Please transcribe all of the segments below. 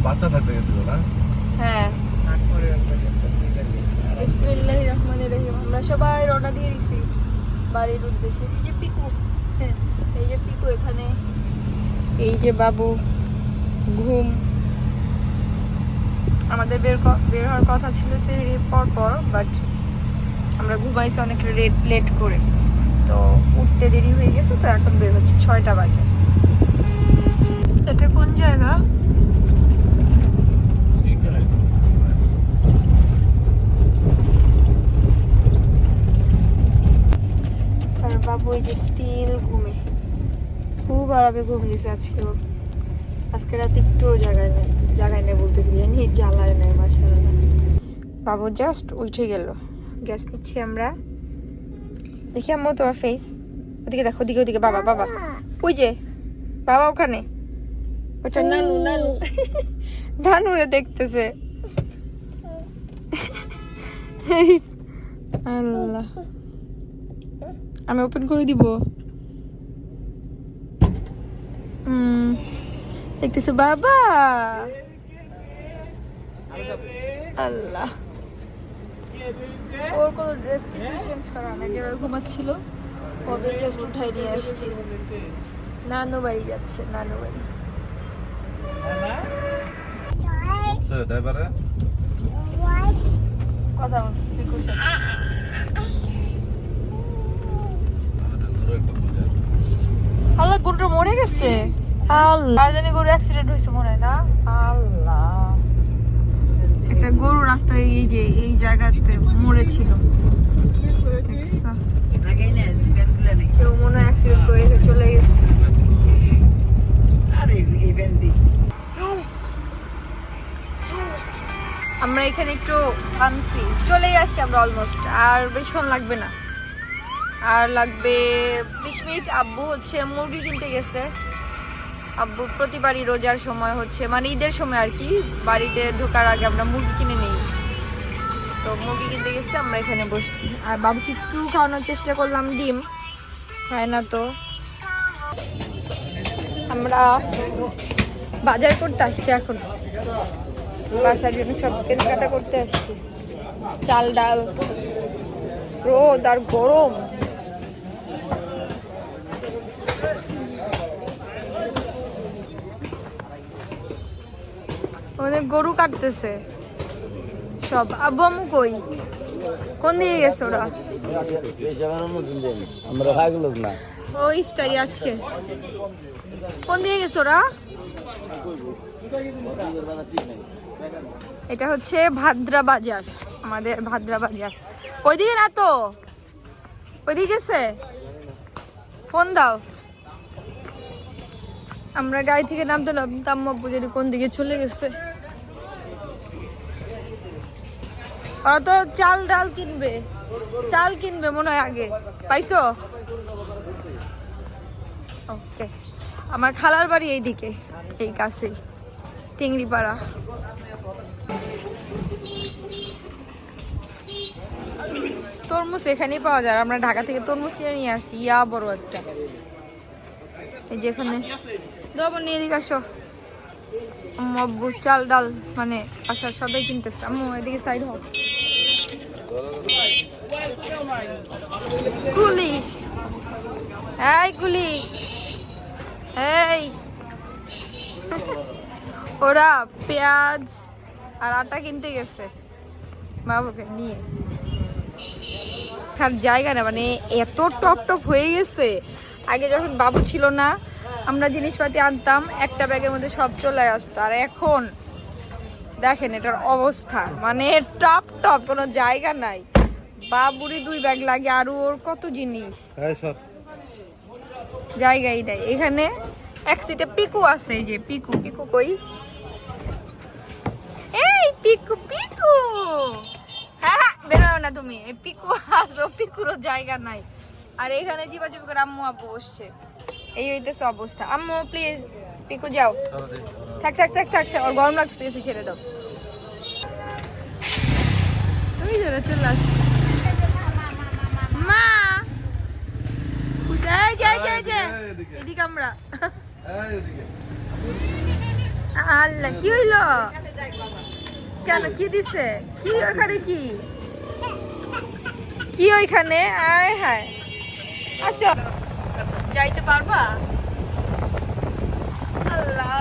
বাচ্চা থাকতে গেছিল না? হ্যাঁ, বিসমিল্লাহির রহমানির রহিম। আমরা সবাই রওনা দিয়ে দিছি বাড়ির উদ্দেশ্যে। এই যে পিকু, এই যে পিকু এখানে, এই যে বাবু ঘুম। আমাদের বের হওয়ার কথা ছিল সেহরির পর, বাট আমরা ঘুমাইছি অনেক লেট করে, তো উঠতে দেরি হয়ে গেছে, তো এখন বের হচ্ছে 6টা বাজে। এটা কোন জায়গা? আর বাবু এই যে স্টিল ঘুমে, খুব আরামে ঘুম দিছে আজকে। আজকে রাতে একটু জায়গায় নেই বলতেছি, জানি জ্বালায় নেই মাশাআল্লাহ। বাবু জাস্ট উঠে গেল। গ্যাস নিচ্ছি আমরা। দেখি আম্মু তোমার ফেস, ওদিকে দেখো, ওদিকে বাবা ওই যে বাবা ওখানে, ওটা নানু নানুরে দেখতেছে। আল্লাহ, আমি ওপেন করে দিব। দেখতেছো বাবা? আল্লাহ, ওর কোনো ড্রেস কিছু চেঞ্জ করা না, যেভাবে ঘুমাচ্ছিল ওকে জাস্ট উঠাই নিয়ে আসছি। নানু বাড়ি যাচ্ছে, নানু বাড়ি। কথা বলছি পিকুর সাথে। আল্লাহ, গরুটা মরে গেছে। আল্লাহ, আর জানি গরু অ্যাক্সিডেন্ট হয়েছে মনে হয় না। আল্লাহ, একটা গরু রাস্তায় এই জায়গাতে মরেছিল। কেউ মনে হয় অ্যাক্সিডেন্ট করে চলে গেছে। আমরা এখানে একটু থামছি, চলেই আসছি আমরা অলমোস্ট। আর বেশিক্ষণ লাগবে না, আর লাগবে 20 মিনিট। আব্বু হচ্ছে মুরগি কিনতে গেছে। আব্বু প্রতিবারই রোজার সময় হচ্ছে, মানে ঈদের সময় আর কি, বাড়িতে ঢোকার আগে আমরা মুরগি কিনে নিই। তো মুরগি কিনতে গেছে, আমরা এখানে বসছি। আর বাবুকে একটু খাওয়ানোর চেষ্টা করলাম, ডিম খায় না। তো আমরা বাজার করতে আসছি এখন, বাসার জন্য সব কেনাকাটা করতে আসছি। চাল ডাল, রোদ আর গরম। অনেক গরু কাটতেছে সব। আব্বু আম্মু কই? কোন দিকে গেছে ওরা? ও ইফতারি আজকে। কোন দিকে গেছে ওরা? এটা হচ্ছে ভাদ্রা বাজার, আমাদের ভাদ্রা বাজার। ওইদিকে না তো, ওইদিকে গেছে। ফোন দাও। আমরা গাড়ি থেকে নামতাম, আব্বু যদি কোন দিকে চলে গেছে। ওরা তো চাল ডাল কিনবে, চাল কিনবে মনে হয় আগে। পাইছো? ওকে, আমার খালার বাড়ি এইদিকে, এই কাছেই, টিংরিপাড়া। তরমুজ এখানেই পাওয়া যায়। আমরা ঢাকা থেকে তরমুজ কিনে নিয়ে আসি, ইয়া বড় একটা। এই যেখানে দ্রবণ নিয়ে এদিকে আসো। আব্বু চাল ডাল মানে আসার সদাই কিনতেছে। আম্মু এদিকে সাইড হোক। কুলি, এই কুলি, এই ওরা পেঁয়াজ আর আটা কিনতে গেছে বাবুকে নিয়ে। খার জায়গা না, মানে এত টপ হয়ে গেছে। আগে যখন বাবু ছিল না, আমরা জিনিসপাতি আনতাম, একটা ব্যাগের মধ্যে সব চলে আসতো। আর এখন দেখেন এটার অবস্থা, মানে টপ কোনো জায়গা নাই। বাবুরই 2 ব্যাগ লাগে, আর ওর কত জিনিস, জায়গাই নাই। এখানে এক সিটে পিকু আছে। এই যে পিকু কই? এই পিকু হ্যাঁ, বেরোও না তুমি। এই পিকু আসো, পিকুরও জায়গা নাই। আর এখানে চিপাচিপি করে আম্মু আব্বু বসছে। এই হইতেছে অবস্থা। আম্মু প্লিজ, পিকু যাও। থাক, ওর গরম লাগছে, এসে ছেড়ে দাও। তুমি ধরে চলে আসো মা। এদিকে আমরা আল্লাহ কি হইলো? কেন কি দিছে? কি ওখানে কি কি ওইখানে? আয় হায়, আসো। যাইতে পারবা? আল্লাহ,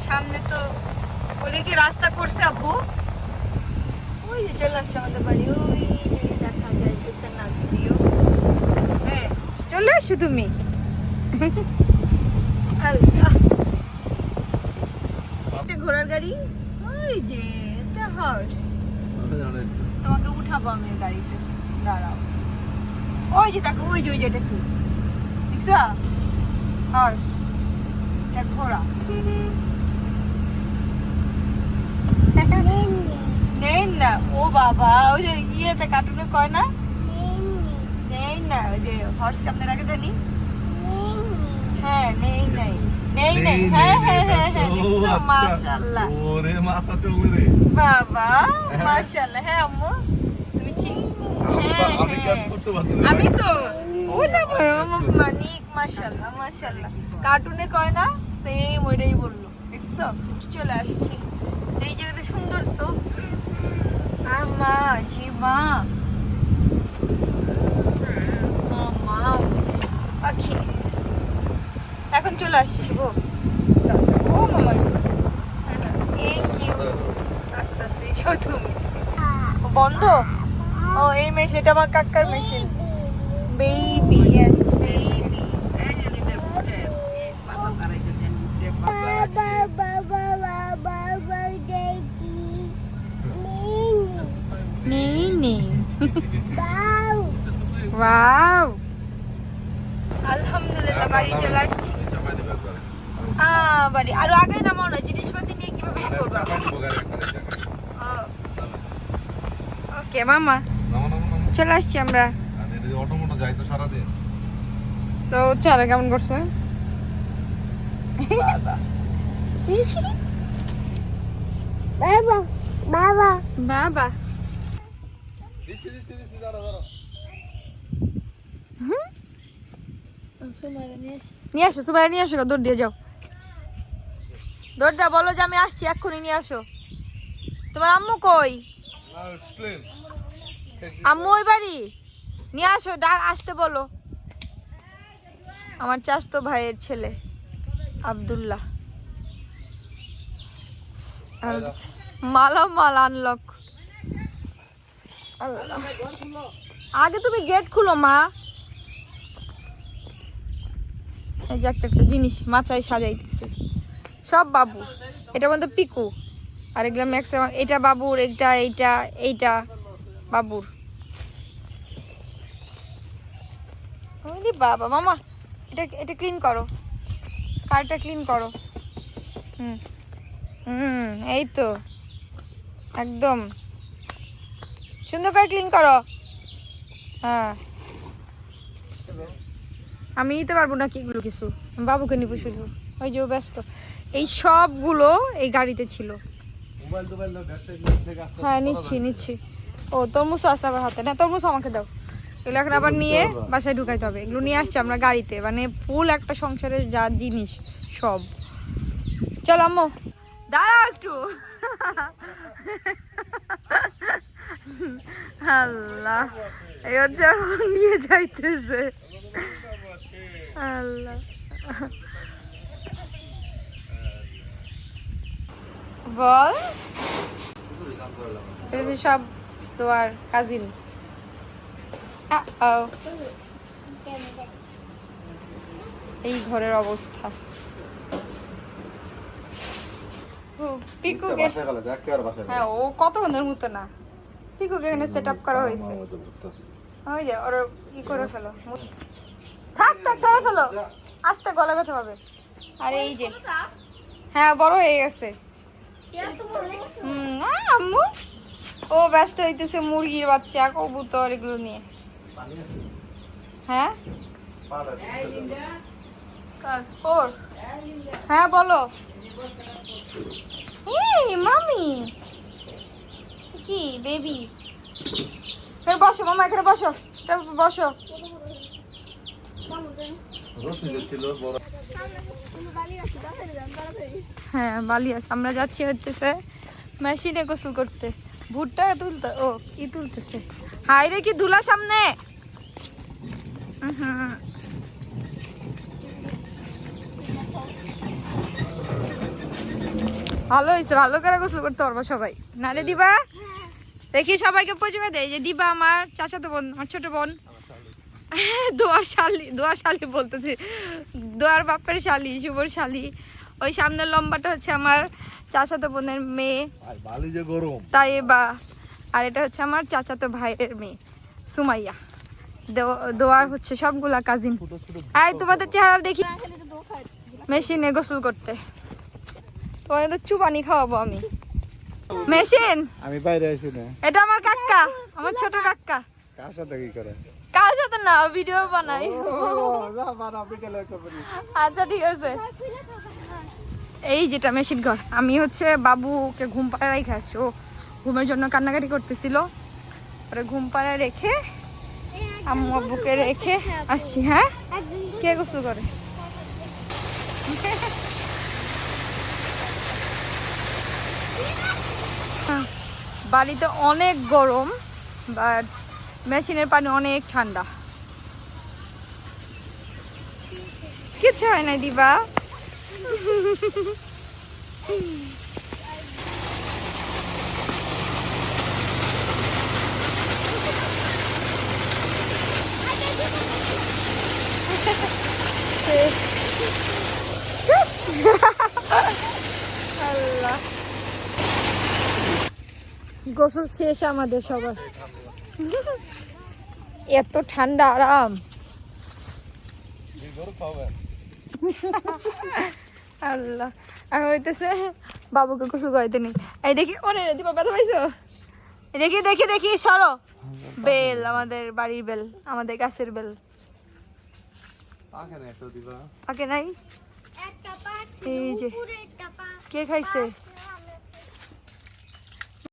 সামনে তো ওদিকে রাস্তা করছে আব্বু। ওই যে চলে আসছে আমাদের বাড়ি, ওই যে দেখা যাইতেছে না যদিও। হ্যাঁ চলে আসছো তুমি। আল্লাহ, ঘোড়ার গাড়ি, ওই যে এটা হর্স। তোমাকে উঠাবো আমি গাড়িতে, দাঁড়াও। ওই যে দেখো, ওই যে এটা কি দেখছো? হর্স, এটা ঘোড়া। নেই না, ও বাবা, ওই যে ইয়েতে কার্টুনে কয় না, নেই না, ওই যে হর্স কেমনে রাখে জানি। হ্যাঁ নেই নাই, নেই নাই, হ্যাঁ হ্যাঁ হ্যাঁ হ্যাঁ, দেখছো? মাশাআল্লাহ, ওরে মাথা চলে রে বাবা, মাশাআল্লাহ। হ্যাঁ আম্মু তুমি ঠিক, হ্যাঁ আমি কাজ করতে পারতাম না। আমি তো ওটা মানিক, মাশাআল্লাহ মাশাআল্লাহ, কার্টুনে কয় না সেম ওইটাই বললো, দেখছো? চলে আসছি, এই জায়গাটা সুন্দর তো। আমা জিমা মামা পাখি, এখন চলে আসছি শুভ। ও মামা, থ্যাংক ইউ। আস্তে আস্তে যাও তুমি। ও বন্ধ? ও এই মেশিন, এটা আমার কাকার মেশিন। Baby, yes baby. নেই নেই, ওয়াও, আলহামদুলিল্লাহ বাড়ি চলে আসছি। বাড়ি আরো আগে নামাও না, জিনিসপাতি নিয়ে কিভাবে করবো? ওকে মামা, চলে আসছি আমরা। অটোমোটো যাই তো সারাদিন। তো চারা কেমন করছে? বাবা বাবা বাবা, নিয়ে আসো, সবাই নিয়ে আসো, দৌড় দিয়ে যাও, দৌড় দাও, বলো যে আমি আসছি, এক্ষুনি নিয়ে আসো। তোমার আম্মু কই? আম্মু ওই বাড়ি, নিয়ে আসো, আসতে বলো। আমার চাচাতো ভাইয়ের ছেলে আব্দুল্লাহ। মালামাল আনলক। আগে তুমি গেট খুলো মা। এই যে একটা একটা জিনিস মাচায় সাজাইতেছে, সব বাবু। এটা বলতে পিকু, আর এগুলো ম্যাক্সিমাম, এটা বাবুর, এইটা এইটা এইটা বাবুর। বাবা মামা, এটা এটা ক্লিন করো, কারটা ক্লিন করো। হুম হুম, এই তো একদম সুন্দর করে ক্লিন করো। হ্যাঁ, আমি নিতে পারবো না কিগুলো কিছু, বাবুকে নিবো শুধু। ওই যে ও ব্যস্ত। এই সবগুলো এই গাড়িতে ছিল। হ্যাঁ নিচ্ছি নিচ্ছি। ও তরমুজ আছে আবার হাতে, না তরমুজ আমাকে দাও। এগুলো এখন আবার নিয়ে বাসায় ঢুকাইতে হবে। এগুলো নিয়ে আসছি আমরা গাড়িতে, মানে ফুল একটা সংসারের যা জিনিস সব। চলো আম্মু, দাঁড়াও একটু। আল্লাহ, এই হচ্ছে নিয়ে যাইতেছে। আল্লাহ, বল সব তোমার কাজিন। এই ঘরের অবস্থা। পিকুকে, হ্যাঁ ও কতক্ষণ ধরে মুতো না। পিকুকে এখানে সেট আপ করা হয়েছে। ওই যে ওর ই করে ফেলো, থাক থাক সরে ফেলো, আস্তে গলা ব্যথা পাবে। আর এই যে হ্যাঁ বড় হয়ে গেছে। আম্মু ও ব্যস্ত হইতেছে মুরগির বাচ্চা, কবুতর এগুলো নিয়ে। হ্যাঁ হ্যাঁ বলো। মামি কি বেবি, বসো মামা, এখানে বসো, বসো। রশিদে ছিল বড়। হ্যাঁ বালি আছে, আমরা যাচ্ছি হইতেছে মেশিনে গোসল করতে। ভুট্টা তুলতে, ও কি তুলতেছে, হাই রে কি ধুলা সামনে। হুম, ভালো হয়েছে, ভালো করে গোসল করতে পারবো সবাই, না রে দিবা? দেখি সবাইকে পরিচয় দেয় যে দিবা আমার চাচাতো বোন, আমার ছোট বোন। দোয়ার শালি বলতেছি, দোয়ার বাপের শালি, শুভর শালি। ওই সামনের লম্বাটা হচ্ছে আমার চাচাতো বোনের মেয়ে আর বালি যে গরম। তাই বা, আর এটা হচ্ছে আমার চাচাতো ভাইয়ের মেয়ে সুমাইয়া। দোয়ার হচ্ছে সবগুলা কাজিন। আর তোমাদের চেহারা দেখি মেশিনে গোসল করতে, তোমাদের তো চুপানি খাওয়াবো আমি। মেশিন আমি বাইরে আইছি না। এটা আমার কাকা, আমার ছোট কাকা। কার সাথে কি করে? কার সাথে না, ভিডিও বানাই। না বানা বিকেলে করবি। আচ্ছা ঠিক আছে। এই যেটা মেশিন ঘর, আমি হচ্ছে বাবুকে ঘুম পাড়ায় রেখে, ও ঘুমের জন্য কান্নাকাটি করতেছিল, পরে ঘুম পাড়ায় রেখে আম্মু আব্বুকে রেখে আসছি। হ্যাঁ কে গোসল করে? বাড়িতে অনেক গরম, বাট মেশিনের পানি অনেক ঠান্ডা। কিছু হয় না দিবা। আল্লাহ, গোসল শেষ আমাদের সবার। এত ঠান্ডা আরাম। আল্লাহ, এখন হইতেছে বাবুকে গোসল করাইতে নি। এই দেখি, ওরে দিবা ব্যথা পাইছো? দেখি দেখি দেখি, সরো। বেল, আমাদের বাড়ির বেল, আমাদের গাছের বেল। পাকে না তো দিবা। পাকে নাই, এই যে কে খাইছে?